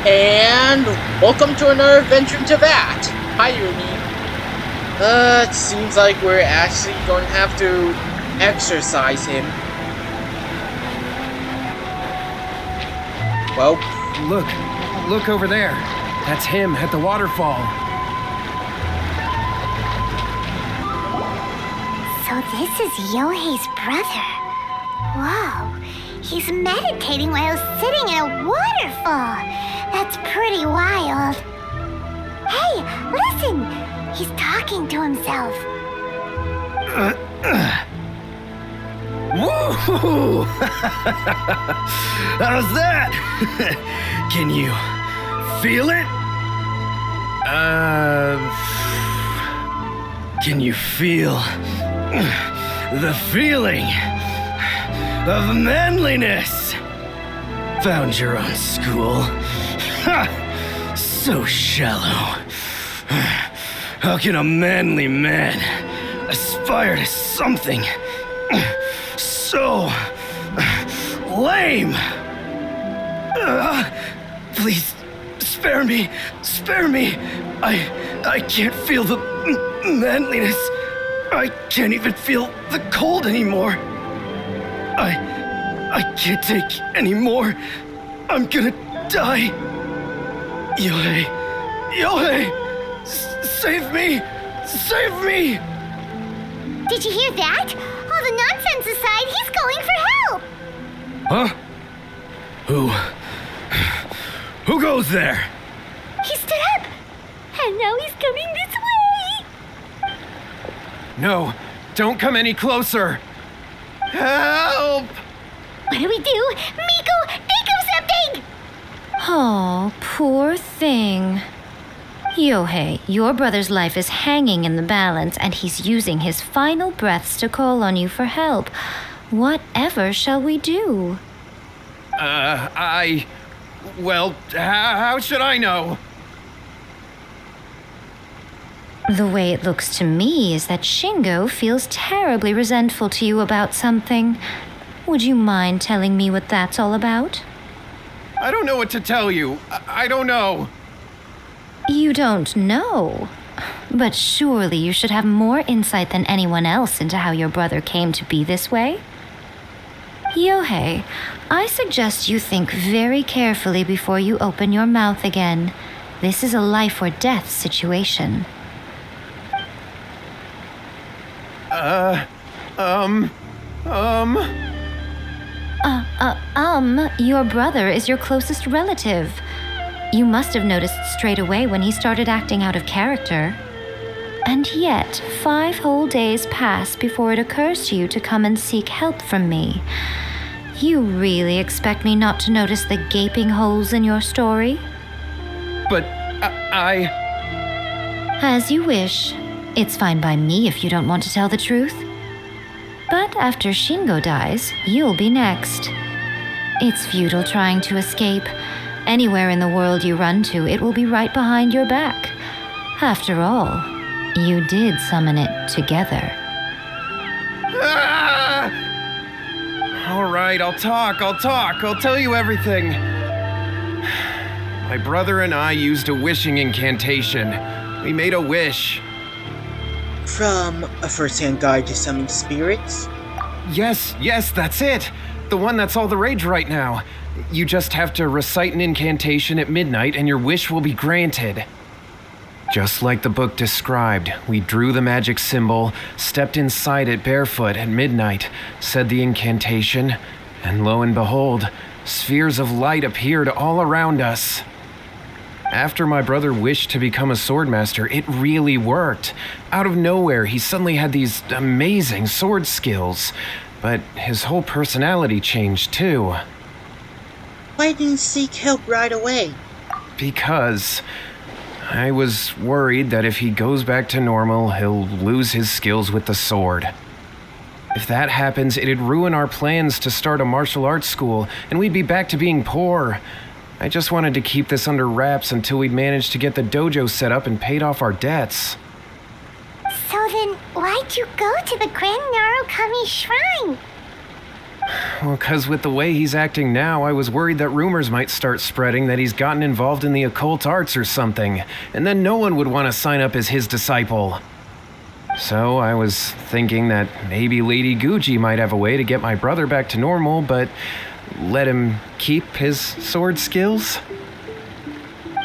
And welcome to another adventure in Teyvat. Hi, Yumi. It seems like we're actually going to have to exorcise him. Well, Look over there. That's him at the waterfall. So this is Yohei's brother. Whoa, he's meditating while sitting in a waterfall. That's pretty wild. Hey, listen! He's talking to himself. Woo! How's that? Can you feel it? Can you feel the feeling of manliness? Found your own school. Ha! So shallow. How can a manly man aspire to something so lame? Please, spare me. I can't feel the manliness. I can't even feel the cold anymore. I can't take any more. I'm gonna die. Yohei! Save me! Save me! Did you hear that? All the nonsense aside, he's calling for help! Huh? Who goes there? He stood up! And now he's coming this way! No, don't come any closer. Help! What do we do? Miko, think of something! Oh, poor thing. Yohei, your brother's life is hanging in the balance, and he's using his final breaths to call on you for help. Whatever shall we do? Well, how should I know? The way it looks to me is that Shingo feels terribly resentful to you about something. Would you mind telling me what that's all about? I don't know what to tell you. I don't know. You don't know? But surely you should have more insight than anyone else into how your brother came to be this way? Yohei, I suggest you think very carefully before you open your mouth again. This is a life or death situation. Your brother is your closest relative. You must have noticed straight away when he started acting out of character. And yet, 5 whole days pass before it occurs to you to come and seek help from me. You really expect me not to notice the gaping holes in your story? But As you wish. It's fine by me if you don't want to tell the truth. But after Shingo dies, you'll be next. It's futile trying to escape. Anywhere in the world you run to, it will be right behind your back. After all, you did summon it together. All right, I'll talk. I'll tell you everything. My brother and I used a wishing incantation. We made a wish. from a first-hand guide to summon spirits? Yes, that's it. The one that's all the rage right now. You just have to recite an incantation at midnight and your wish will be granted. Just like the book described, we drew the magic symbol, stepped inside it barefoot at midnight, said the incantation, and lo and behold, spheres of light appeared all around us. After my brother wished to become a swordmaster, it really worked. Out of nowhere, he suddenly had these amazing sword skills, but his whole personality changed too. Why didn't you seek help right away? Because I was worried that if he goes back to normal, he'll lose his skills with the sword. If that happens, it'd ruin our plans to start a martial arts school, and we'd be back to being poor. I just wanted to keep this under wraps until we'd managed to get the dojo set up and paid off our debts. So then, why'd you go to the Grand Narukami Shrine? Well, 'cause with the way he's acting now, I was worried that rumors might start spreading that he's gotten involved in the occult arts or something, and then no one would want to sign up as his disciple. So I was thinking that maybe Lady Guji might have a way to get my brother back to normal, but let him keep his sword skills?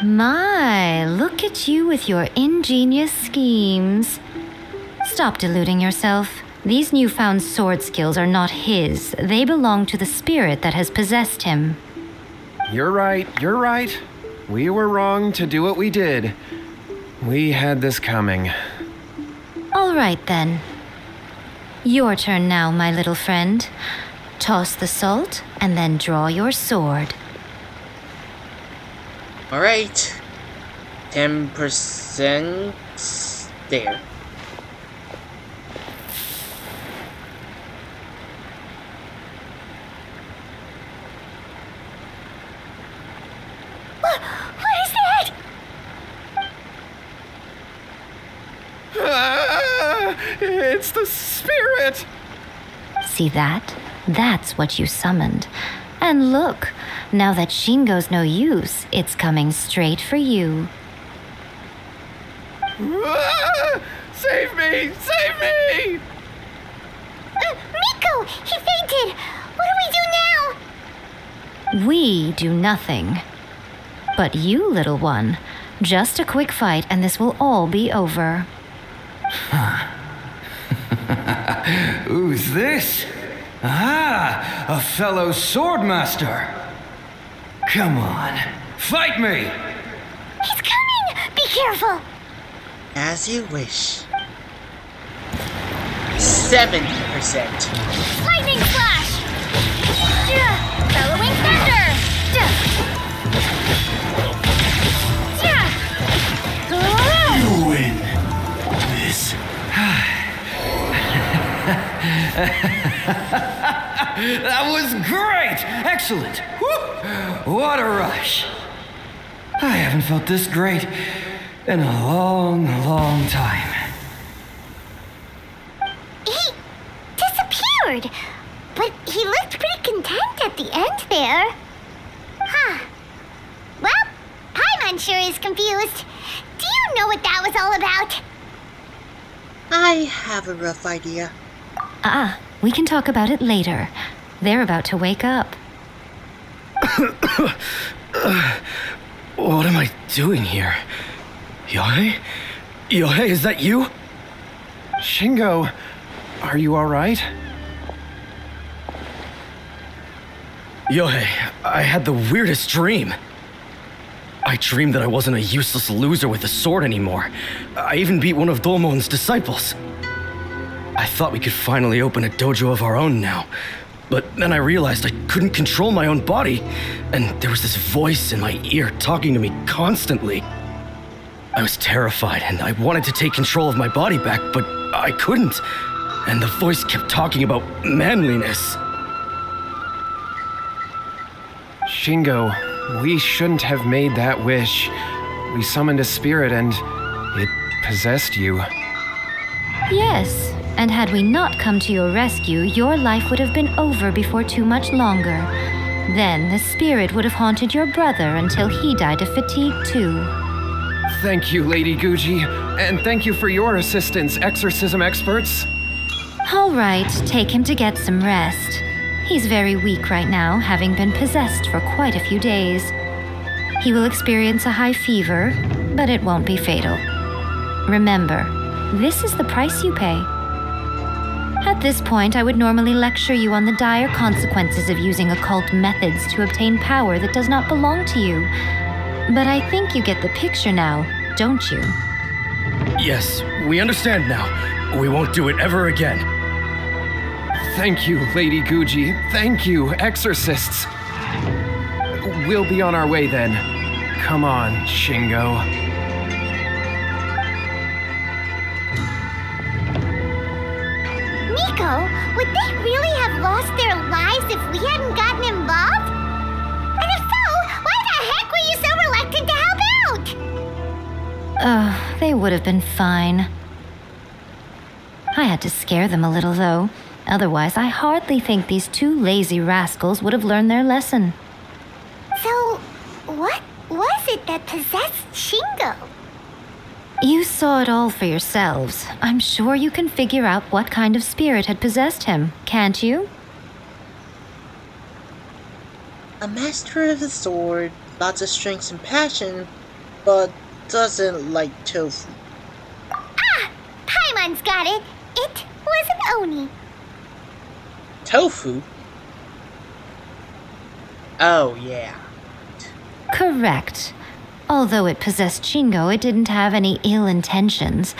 My, look at you with your ingenious schemes. Stop deluding yourself. These newfound sword skills are not his. They belong to the spirit that has possessed him. You're right. We were wrong to do what we did. We had this coming. All right, then. Your turn now, my little friend. Toss the salt and then draw your sword. Alright. 10% there. What is that? It's the spirit! See that? That's what you summoned. And look, now that Shingo's no use, it's coming straight for you. Save me! Save me! Miko! He fainted! What do we do now? We do nothing. But you, little one, just a quick fight and this will all be over. Who's this? Ah, a fellow swordmaster. Come on, fight me! He's coming! Be careful! As you wish. 70%. Lightning flash! Bellowing thunder! You win. This. That was great! Excellent! Whew. What a rush! I haven't felt this great in a long, long time. He disappeared! But he looked pretty content at the end there. Huh. Well, Paimon sure is confused. Do you know what that was all about? I have a rough idea. We can talk about it later. They're about to wake up. What am I doing here? Yae? Yae, is that you? Shingo, are you alright? Yae, I had the weirdest dream. I dreamed that I wasn't a useless loser with a sword anymore. I even beat one of Domon's disciples. I thought we could finally open a dojo of our own now. But then I realized I couldn't control my own body, and there was this voice in my ear talking to me constantly. I was terrified, and I wanted to take control of my body back, but I couldn't. And the voice kept talking about manliness. Shingo, we shouldn't have made that wish. We summoned a spirit and it possessed you. Yes, and had we not come to your rescue, your life would have been over before too much longer. Then the spirit would have haunted your brother until he died of fatigue too. Thank you, Lady Guji, and thank you for your assistance, exorcism experts. All right, take him to get some rest. He's very weak right now, having been possessed for quite a few days. He will experience a high fever, but it won't be fatal. Remember, this is the price you pay. At this point, I would normally lecture you on the dire consequences of using occult methods to obtain power that does not belong to you. But I think you get the picture now, don't you? Yes, we understand now. We won't do it ever again. Thank you, Lady Guji. Thank you, exorcists. We'll be on our way then. Come on, Shingo. Miko, would they really have lost their lives if we hadn't gotten involved? And if so, why the heck were you so reluctant to help out? They would have been fine. I had to scare them a little, though. Otherwise, I hardly think these two lazy rascals would have learned their lesson. So, what was it that possessed Shingo? You saw it all for yourselves. I'm sure you can figure out what kind of spirit had possessed him, can't you? A master of the sword, lots of strength and passion, but doesn't like tofu. Ah! Paimon's got it! It was an Oni. Tofu? Oh, yeah. Correct. Although it possessed Shingo, it didn't have any ill intentions.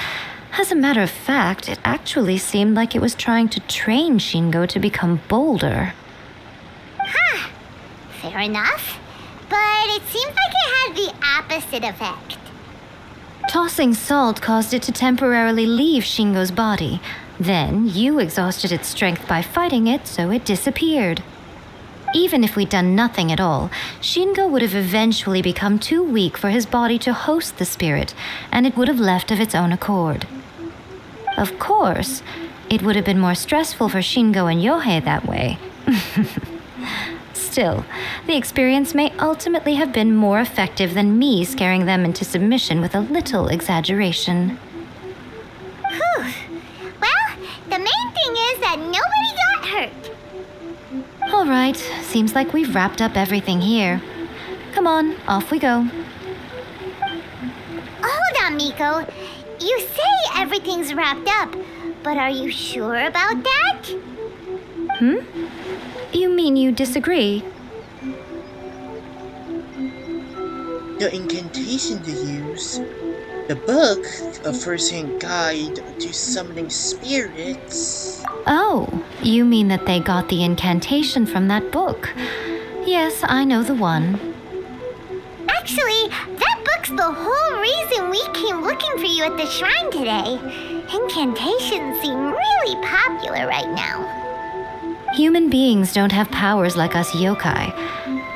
As a matter of fact, it actually seemed like it was trying to train Shingo to become bolder. Huh. Fair enough. But it seems like it had the opposite effect. Tossing salt caused it to temporarily leave Shingo's body. Then you exhausted its strength by fighting it, so it disappeared. Even if we'd done nothing at all, Shingo would have eventually become too weak for his body to host the spirit, and it would have left of its own accord. Of course, it would have been more stressful for Shingo and Yohei that way. Still, the experience may ultimately have been more effective than me scaring them into submission with a little exaggeration. Whew. Well, the main thing is that nobody got hurt. All right, seems like we've wrapped up everything here. Come on, off we go. Hold on, Miko. You say everything's wrapped up, but are you sure about that? You mean you disagree? The incantation to use. The book, a first-hand guide to summoning spirits. Oh, you mean that they got the incantation from that book? Yes, I know the one. Actually, that book's the whole reason we came looking for you at the shrine today. Incantations seem really popular right now. Human beings don't have powers like us yokai.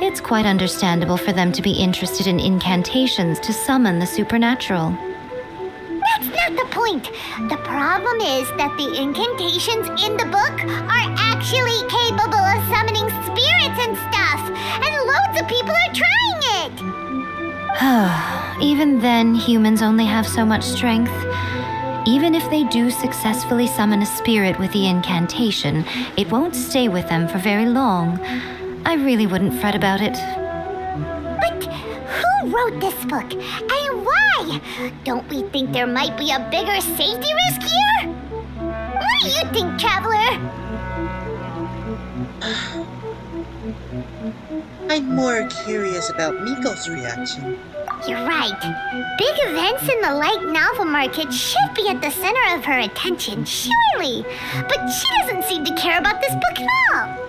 It's quite understandable for them to be interested in incantations to summon the supernatural. That's not the point. The problem is that the incantations in the book are actually capable of summoning spirits and stuff, and loads of people are trying it. Even then, humans only have so much strength. Even if they do successfully summon a spirit with the incantation, it won't stay with them for very long. I really wouldn't fret about it. But who wrote this book, and why? Don't we think there might be a bigger safety risk here? What do you think, Traveler? I'm more curious about Miko's reaction. You're right. Big events in the light novel market should be at the center of her attention, surely. But she doesn't seem to care about this book at all.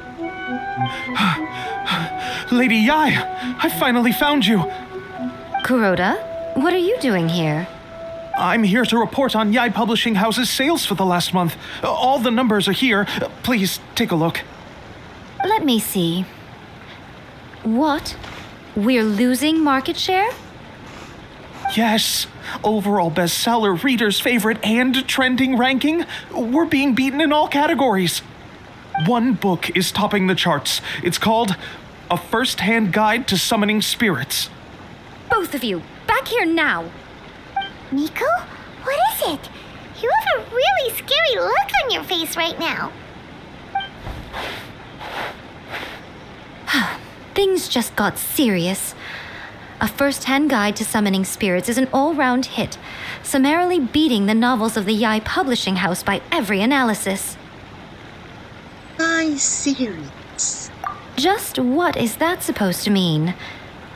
Lady Yae, I finally found you. Kuroda, what are you doing here? I'm here to report on Yae Publishing House's sales for the last month. All the numbers are here. Please take a look. Let me see. What? We're losing market share? Yes, overall bestseller, readers' favorite, and trending ranking. We're being beaten in all categories. One book is topping the charts. It's called A First-Hand Guide to Summoning Spirits. Both of you, back here now! Miko? What is it? You have a really scary look on your face right now. Things just got serious. A First-Hand Guide to Summoning Spirits is an all-round hit, summarily beating the novels of the Yae Publishing House by every analysis. I'm serious. Just what is that supposed to mean?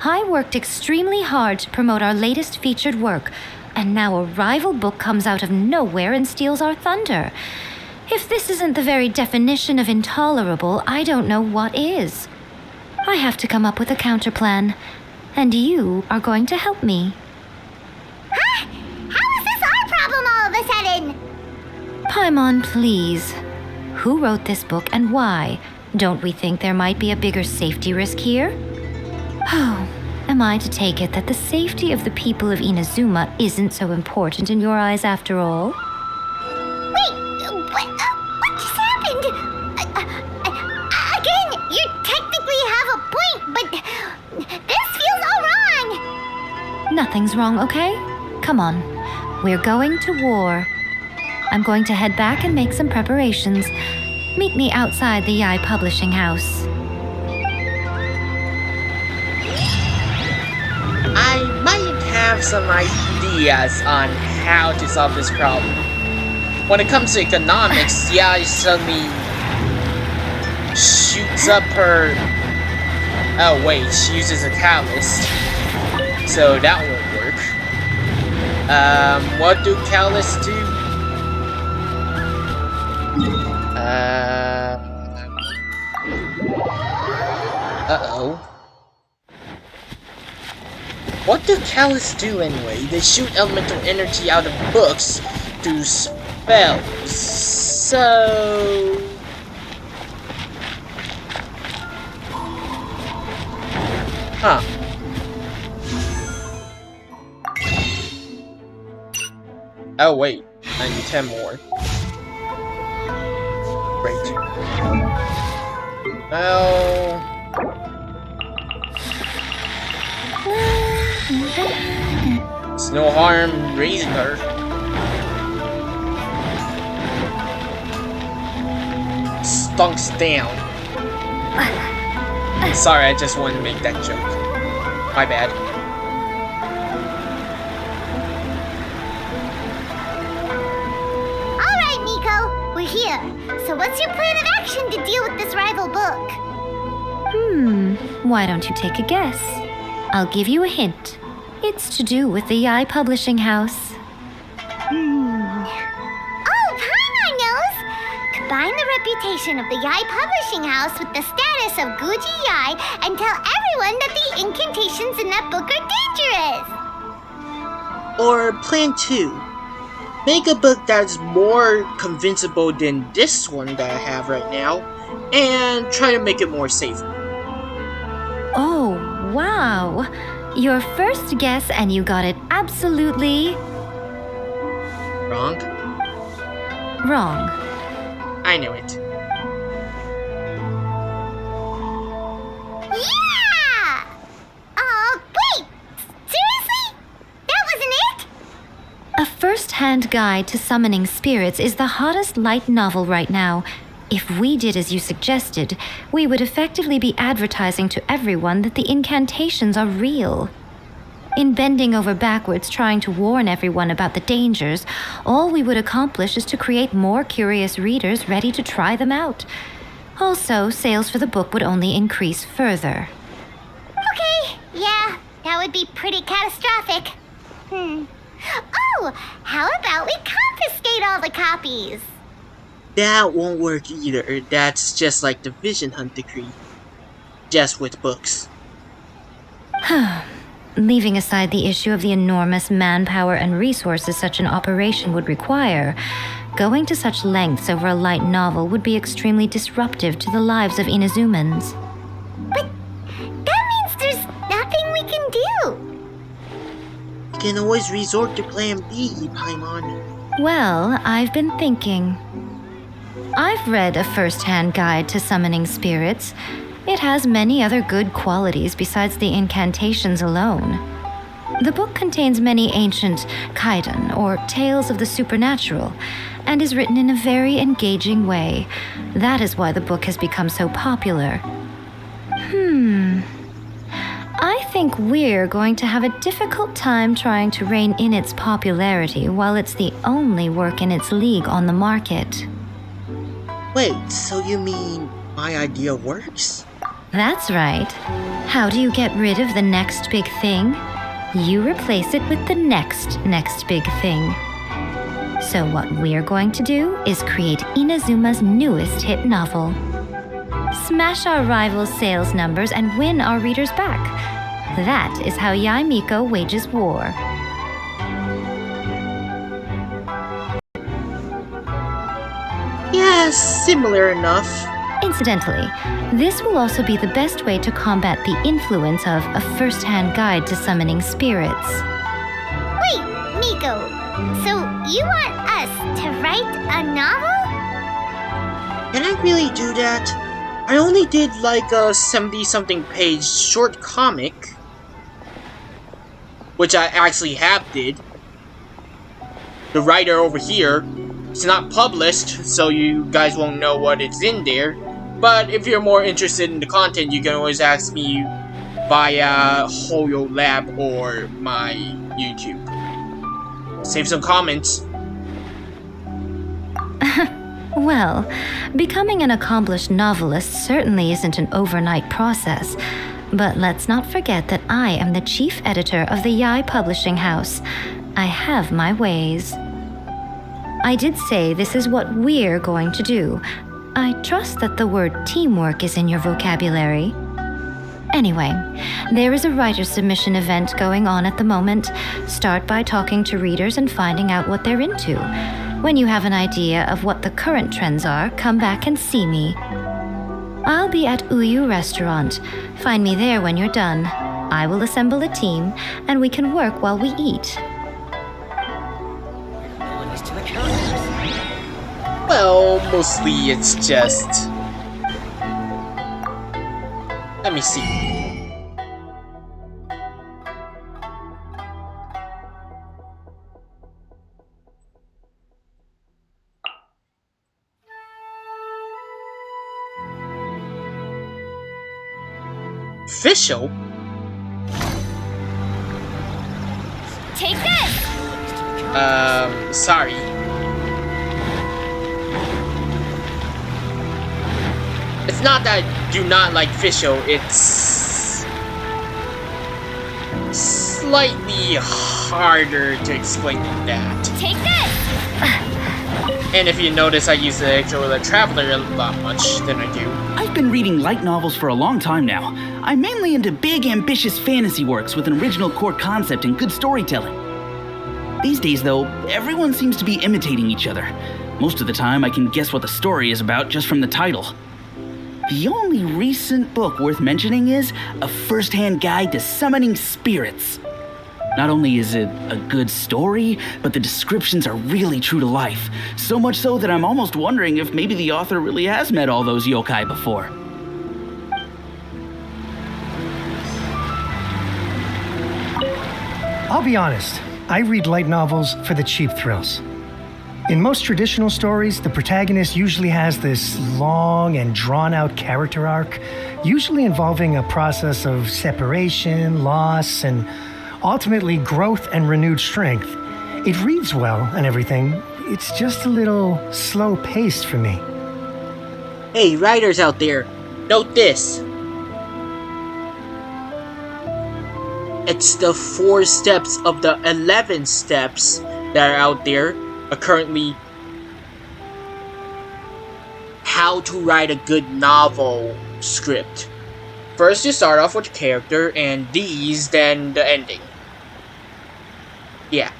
I worked extremely hard to promote our latest featured work, and now a rival book comes out of nowhere and steals our thunder. If this isn't the very definition of intolerable, I don't know what is. I have to come up with a counterplan, and you are going to help me. Huh? How is this our problem all of a sudden? Paimon, please. Who wrote this book and why? Don't we think there might be a bigger safety risk here? Oh, am I to take it that the safety of the people of Inazuma isn't so important in your eyes after all? Wait, what just happened? Nothing's wrong, okay? Come on. We're going to war. I'm going to head back and make some preparations. Meet me outside the Yae Publishing House. I might have some ideas on how to solve this problem. When it comes to economics, Yae suddenly shoots up her... Oh wait, she uses a catalyst. So that won't work. What do catalysts do? Uh-oh. What do catalysts do anyway? They shoot elemental energy out of books through spells. So... Huh. Oh wait, I need 10 more. Great. Well... It's no harm raising her. Stunks down. Sorry, I just wanted to make that joke. My bad. Alright, Miko, we're here. So what's your plan of action to deal with this rival book? Why don't you take a guess? I'll give you a hint. It's to do with the Yae Publishing House. Oh, Paimon knows! Combine the reputation of the Yae Publishing House with the status of Guji Yae and tell everyone that the incantations in that book are dangerous! Or plan 2. Make a book that's more convincible than this one that I have right now, and try to make it more safe. Oh, wow. Your first guess and you got it absolutely... Wrong? wrong. I knew it. Yeah! Wait! Seriously? That wasn't it? A first-hand guide to summoning spirits is the hottest light novel right now. If we did as you suggested, we would effectively be advertising to everyone that the incantations are real. In bending over backwards trying to warn everyone about the dangers, all we would accomplish is to create more curious readers ready to try them out. Also, sales for the book would only increase further. Okay, yeah, that would be pretty catastrophic. Oh, how about we confiscate all the copies? That won't work either. That's just like the Vision Hunt decree. Just with books. Leaving aside the issue of the enormous manpower and resources such an operation would require, going to such lengths over a light novel would be extremely disruptive to the lives of Inazumans. But that means there's nothing we can do. You can always resort to plan B, Paimon. Well, I've been thinking. I've read a first-hand guide to summoning spirits. It has many other good qualities besides the incantations alone. The book contains many ancient kaidan, or tales of the supernatural, and is written in a very engaging way. That is why the book has become so popular. I think we're going to have a difficult time trying to rein in its popularity while it's the only work in its league on the market. Wait, so you mean my idea works? That's right. How do you get rid of the next big thing? You replace it with the next big thing. So what we're going to do is create Inazuma's newest hit novel. Smash our rivals' sales numbers and win our readers back. That is how Yae Miko wages war. Yeah, similar enough. Incidentally, this will also be the best way to combat the influence of a first-hand guide to summoning spirits. Wait, Miko, so you want us to write a novel? Can I really do that? I only did like a 70-something page short comic. which I actually have did. The writer over here, it's not published, so you guys won't know what it's in there. But if you're more interested in the content, you can always ask me via Hoyo Lab or my YouTube. Save some comments. Well, becoming an accomplished novelist certainly isn't an overnight process. But let's not forget that I am the chief editor of the Yae Publishing House. I have my ways. I did say this is what we're going to do. I trust that the word teamwork is in your vocabulary. Anyway, there is a writer's submission event going on at the moment. Start by talking to readers and finding out what they're into. When you have an idea of what the current trends are, come back and see me. I'll be at Uyu Restaurant. Find me there when you're done. I will assemble a team, and we can work while we eat. Well, mostly it's just... Let me see. Official? Take this! Sorry. It's not that I do not like Official, it's slightly harder to explain than that. Take this! And if you notice, I use the Exo Traveler a lot much than I do. I've been reading light novels for a long time now. I'm mainly into big, ambitious fantasy works with an original core concept and good storytelling. These days, though, everyone seems to be imitating each other. Most of the time, I can guess what the story is about just from the title. The only recent book worth mentioning is A First-Hand Guide to Summoning Spirits. Not only is it a good story, but the descriptions are really true to life. So much so that I'm almost wondering if maybe the author really has met all those yokai before. I'll be honest, I read light novels for the cheap thrills. In most traditional stories, the protagonist usually has this long and drawn-out character arc, usually involving a process of separation, loss, and ultimately growth and renewed strength. It reads well and everything, it's just a little slow-paced for me. Hey, writers out there, note this. It's the 4 steps of the 11 steps that are out there are currently how to write a good novel script. First you start off with the character and these, then the ending. Yeah.